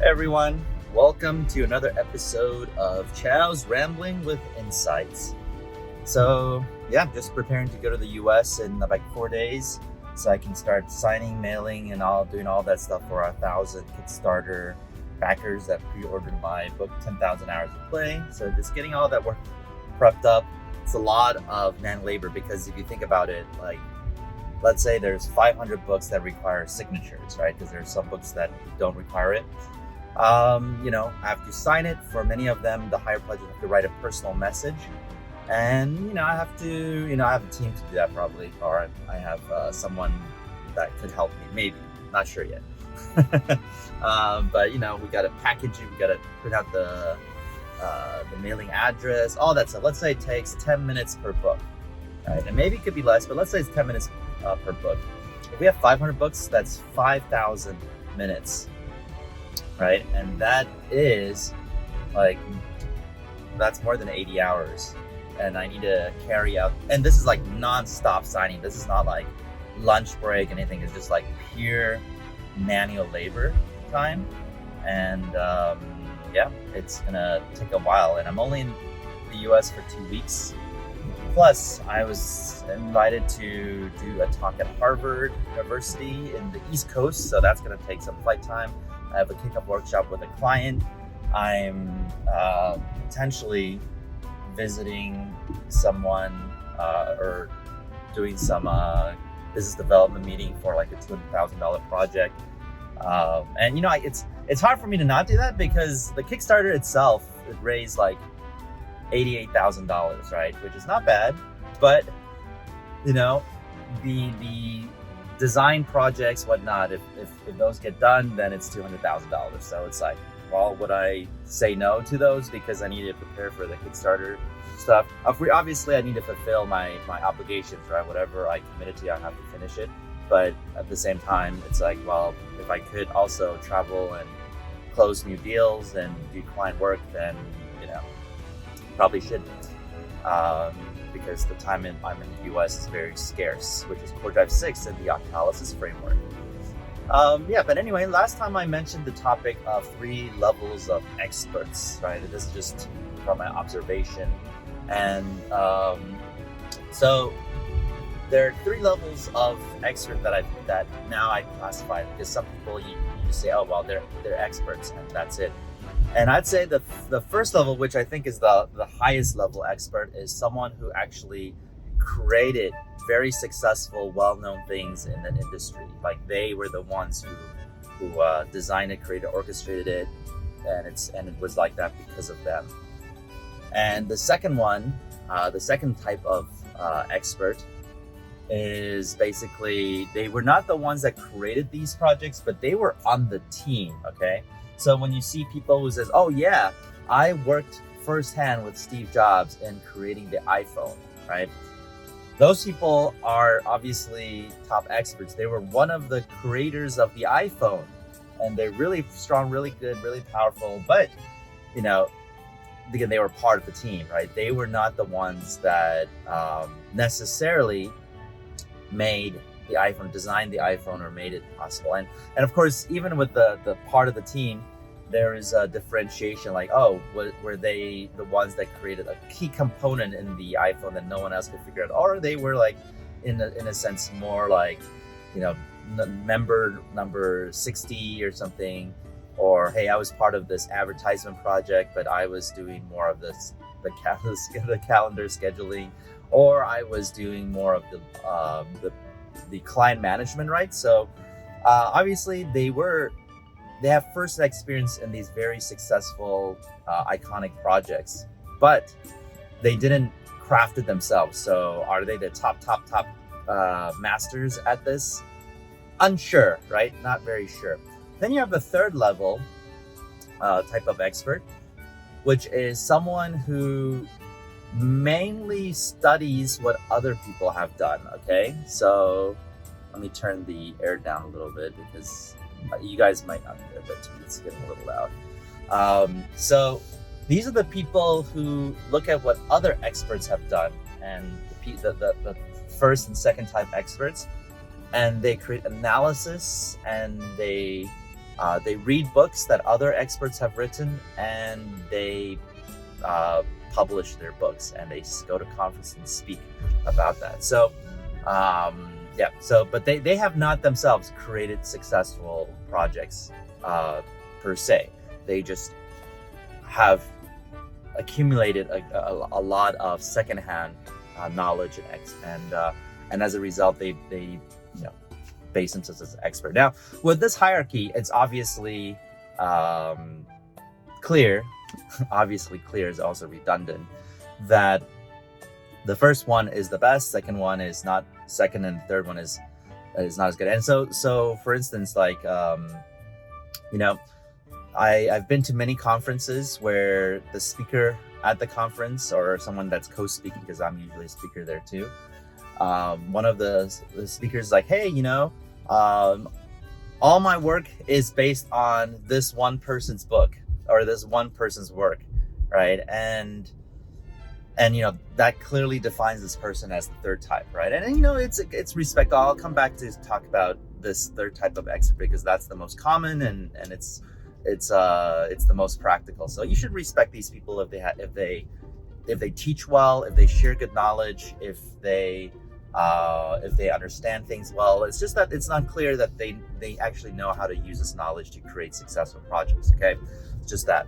Hey everyone, welcome to another episode of Chow's Rambling with Insights. So, yeah, I'm just preparing to go to the US in like 4 days so I can start signing, mailing, and all doing all that stuff for 1,000 Kickstarter backers that pre-ordered my book, 10,000 Hours of Play. So, just getting all that work prepped up. It's a lot of man labor because if you think about it, like, let's say there's 500 books that require signatures, right? Because there's some books that don't require it. I have to sign it. For many of them, the higher pledges have to write a personal message, and I have to, I have a team to do that probably, or I have someone that could help me. Maybe, not sure yet. But we got to package it. We got to print out the mailing address, all that stuff. Let's say it takes 10 minutes per book, right? And maybe it could be less, but let's say it's 10 minutes per book. If we have 500 books, that's 5,000 minutes. Right, and that is that's more than 80 hours, and I need to carry out, and this is like non-stop signing. This is not like lunch break, anything. It's just like pure manual labor time, and it's gonna take a while, and I'm only in the US for 2 weeks. Plus, I was invited to do a talk at Harvard University in the East Coast, so that's gonna take some flight time. I have a kickoff workshop with a client. I'm potentially visiting someone or doing some business development meeting for like a $200,000 project. It's hard for me to not do that because the Kickstarter itself, it raised like $88,000, right? Which is not bad, but the design projects, whatnot, if those get done, then it's $200,000. So it's like, well, would I say no to those because I need to prepare for the Kickstarter stuff? Obviously, I need to fulfill my obligations, right? Whatever I committed to, I have to finish it. But at the same time, it's like, well, if I could also travel and close new deals and do client work, then probably shouldn't. Because the time I'm in the US is very scarce, which is Core Drive 6 in the Octalysis framework. But anyway, last time I mentioned the topic of 3 levels of experts, right? This is just from my observation. And so there are 3 levels of expert that now I classify, because some people you just say, oh, well, they're experts and that's it. And I'd say the first level, which I think is the highest level expert, is someone who actually created very successful, well-known things in an industry. Like they were the ones who designed it, created, orchestrated it, and it was like that because of them. And the second one, the second type of expert, is basically they were not the ones that created these projects, but they were on the team. Okay. So when you see people who says, oh yeah, I worked firsthand with Steve Jobs in creating the iPhone, right? Those people are obviously top experts. They were one of the creators of the iPhone, and they're really strong, really good, really powerful. But, because they were part of the team, right? They were not the ones that necessarily made the iPhone, designed the iPhone, or made it possible. And of course, even with the part of the team, there is a differentiation, like, oh, were they the ones that created a key component in the iPhone that no one else could figure out? Or they were like, in a sense, more like, member number 60 or something, or, hey, I was part of this advertisement project, but I was doing more of the calendar scheduling, or I was doing more of the client management, right? So obviously they have first experience in these very successful, iconic projects, but they didn't craft it themselves. So are they the top masters at this? Unsure, right? Not very sure. Then you have the third level type of expert, which is someone who mainly studies what other people have done. Okay, so let me turn the air down a little bit because you guys might not hear, but it's getting a little loud. So these are the people who look at what other experts have done, and the first and second type experts, and they create analysis, and they They read books that other experts have written, and they publish their books, and they go to conferences and speak about that. So yeah, so but they have not themselves created successful projects per se. They just have accumulated a lot of secondhand knowledge and as a result they base themselves as an expert. Now with this hierarchy, it's obviously clear obviously clear is also redundant, that the first one is the best, second one is not second, and the third one is not as good. And so for instance, like I've been to many conferences where the speaker at the conference, or someone that's co-speaking, because I'm usually a speaker there too, one of the speakers is like, hey, all my work is based on this one person's book or this one person's work, right? And that clearly defines this person as the third type, right? And it's respect. I'll come back to talk about this third type of expert because that's the most common and it's the most practical. So you should respect these people if they teach well, if they share good knowledge, if they understand things well. It's just that it's not clear that they actually know how to use this knowledge to create successful projects. Okay, just that.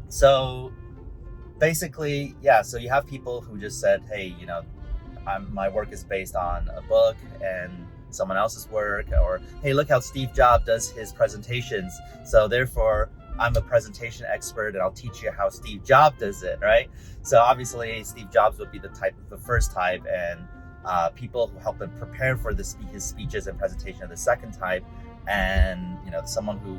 So basically, yeah. So you have people who just said, hey, my work is based on a book and someone else's work, or hey, look how Steve Jobs does his presentations, so therefore I'm a presentation expert and I'll teach you how Steve Jobs does it, right? So obviously Steve Jobs would be the first type, and people who help him prepare for his speeches and presentation are the second type, and someone who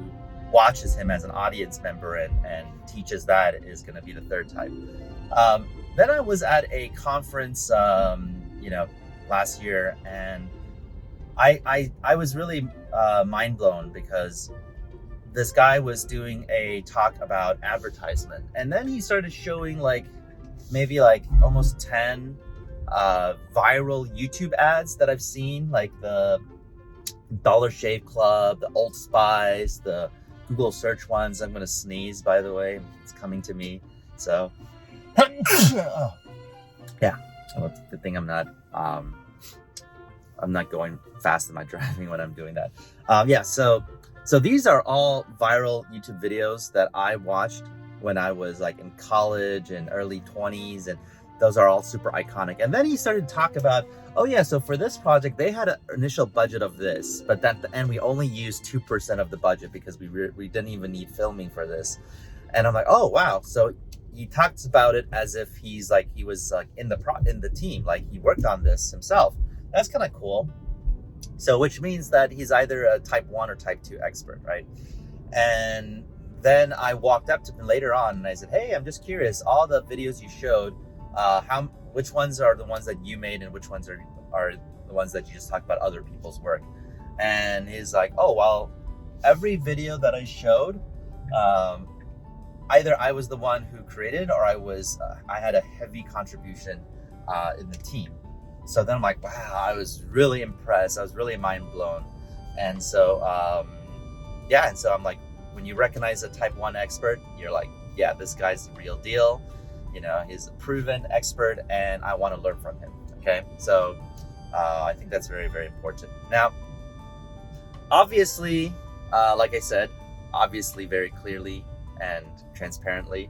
watches him as an audience member and teaches that is going to be the third type. Then I was at a conference last year, and I was really mind blown because this guy was doing a talk about advertisement, and then he started showing maybe almost 10 viral YouTube ads that I've seen, like the Dollar Shave Club, the Old Spice, the Google search ones. I'm gonna sneeze, by the way, it's coming to me. So yeah, well, good thing I'm not going fast in my driving when I'm doing that. So these are all viral YouTube videos that I watched when I was in college and early 20s, and those are all super iconic. And then he started to talk about, oh yeah, so for this project they had an initial budget of this, but at the end we only used 2% of the budget because we didn't even need filming for this. And I'm like, oh wow. So he talks about it as if he was in the team, like he worked on this himself. That's kind of cool. So which means that he's either a type 1 or type 2 expert, right? And then I walked up to him later on and I said, hey, I'm just curious, all the videos you showed, which ones are the ones that you made and which ones are the ones that you just talked about other people's work? And he's like, oh, well, every video that I showed, either I was the one who created or I had a heavy contribution in the team. So then I'm like, wow, I was really impressed. I was really mind blown. And so, and so I'm like, when you recognize a type 1 expert, you're like, yeah, this guy's the real deal. He's a proven expert and I want to learn from him. Okay. So, I think that's very, very important. Now, obviously, like I said, very clearly and transparently,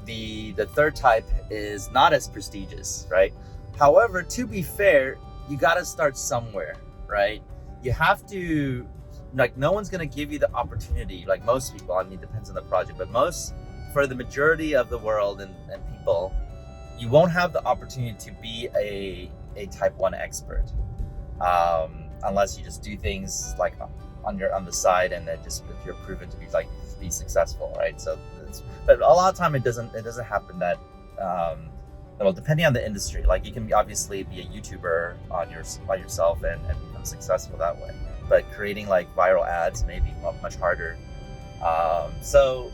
the third type is not as prestigious, right? However, to be fair, you got to start somewhere, right? You have to, no one's going to give you the opportunity, like most people, I mean, it depends on the project, but for the majority of the world and people, you won't have the opportunity to be a type 1 expert, unless you just do things on the side, and then just if you're proven to be successful, right? So but a lot of time it doesn't happen that well, depending on the industry, you can obviously be a YouTuber by yourself and become successful that way, but creating viral ads may be much harder. So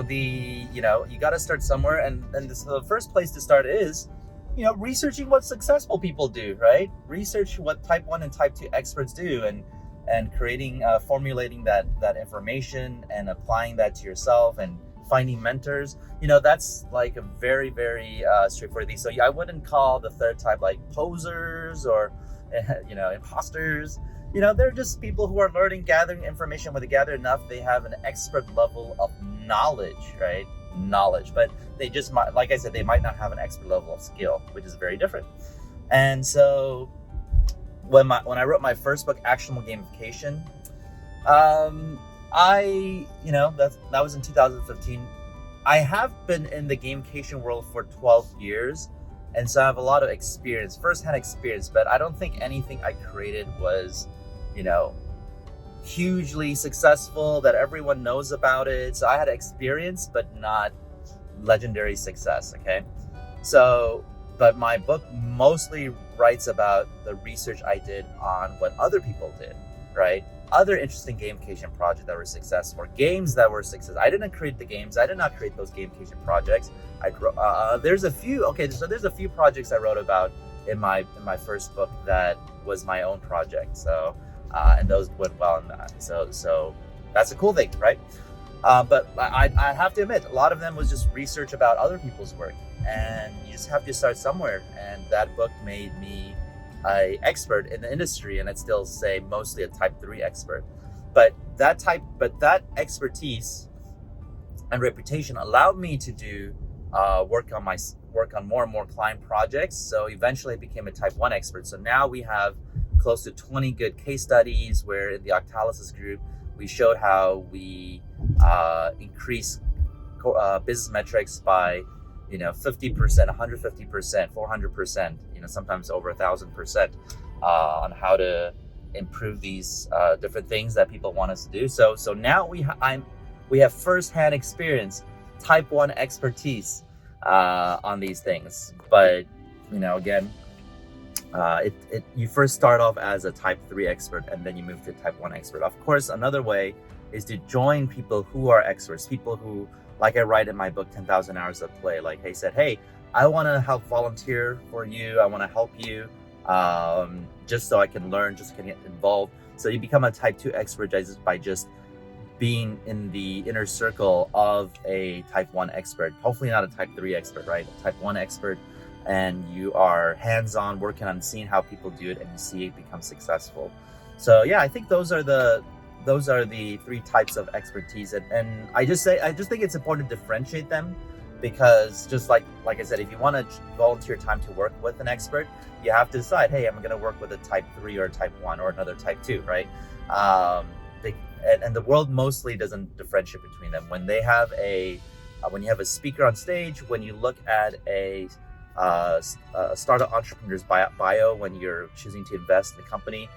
you got to start somewhere, and the first place to start is researching what successful people do, right? Research what type 1 and type 2 experts do, and creating, formulating that information and applying that to yourself and finding mentors. That's like a very, very straightforward thing. So I wouldn't call the third type like posers or imposters. They're just people who are learning, gathering information. When they gather enough, they have an expert level of knowledge, right? Knowledge, but they just might, like I said, they might not have an expert level of skill, which is very different. And so when I wrote my first book, Actionable Gamification, that was in 2015. I have been in the gamification world for 12 years, and so I have a lot of experience, firsthand experience, but I don't think anything I created was, hugely successful that everyone knows about it. So I had experience, but not legendary success, okay? So, but my book mostly writes about the research I did on what other people did, right? Other interesting gamification projects that were successful, or games that were successful. I didn't create the games. I did not create those gamification projects. There's a few projects I wrote about in my first book that was my own project. So, and those went well in that. So that's a cool thing, right? But I have to admit, a lot of them was just research about other people's work, and you just have to start somewhere. And that book made me an expert in the industry, and I'd still say mostly a type 3 expert. But that expertise and reputation allowed me to do work on more and more client projects. So eventually I became a type 1 expert. So now we have close to 20 good case studies where in the Octalysis group, we showed how we increase business metrics by 50%, 150%, 400%, sometimes over 1,000% on how to improve these different things that people want us to do. So now we have firsthand experience, type 1 expertise on these things. But again, you first start off as a type 3 expert, and then you move to a type 1 expert. Of course, another way is to join people who are experts, people who, like I write in my book, 10,000 Hours of Play, like they said, hey, I want to help volunteer for you. I want to help you just so I can learn, just to get involved. So you become a type 2 expert by just being in the inner circle of a type 1 expert, hopefully not a type 3 expert, right? A type 1 expert, and you are hands-on working on seeing how people do it, and you see it become successful. So yeah, I think those are the 3 types of expertise, and I just think it's important to differentiate them, because just like I said, if you want to volunteer time to work with an expert, you have to decide, hey, I'm going to work with a type 3 or a type 1 or another type 2, right? And the world mostly doesn't differentiate between them. When they have when you have a speaker on stage, when you look at a startup entrepreneur's bio, when you're choosing to invest in a company,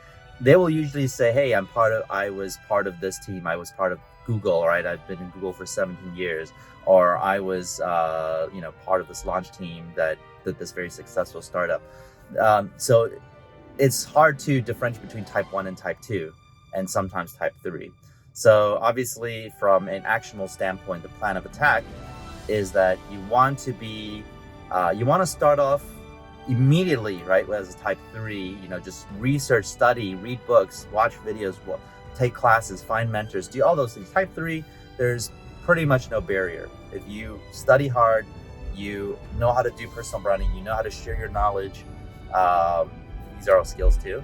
they will usually say, hey, I was part of this team. I was part of Google, right? I've been in Google for 17 years. Or I was, part of this launch team that did this very successful startup. So it's hard to differentiate between type 1 and type 2, and sometimes type 3. So obviously, from an actionable standpoint, the plan of attack is that you want to start off immediately, right, as a type 3, just research, study, read books, watch videos, take classes, find mentors, do all those things. Type 3, there's pretty much no barrier. If you study hard, you know how to do personal branding, you know how to share your knowledge, these are all skills too,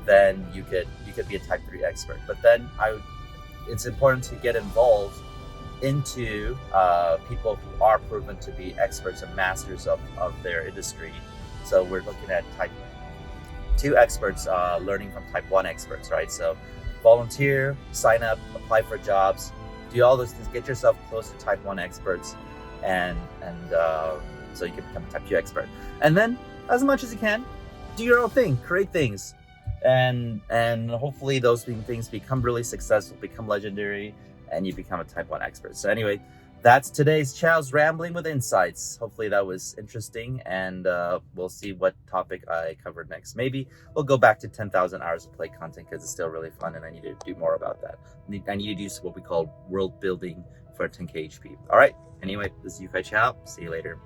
then you could be a type 3 expert. But then it's important to get involved into people who are proven to be experts and masters of their industry. So we're looking at type 2 experts learning from type 1 experts, right? So volunteer, sign up, apply for jobs, do all those things, get yourself close to type 1 experts, and so you can become a type 2 expert. And then, as much as you can, do your own thing, create things, and hopefully those things become really successful, become legendary, and you become a type 1 expert. So anyway, that's today's Chow's Rambling with Insights. Hopefully that was interesting, and we'll see what topic I covered next. Maybe we'll go back to 10,000 Hours of Play content, because it's still really fun, and I need to do more about that. I need to do what we call world building for 10K HP. All right. Anyway, this is Yufei Chow. See you later.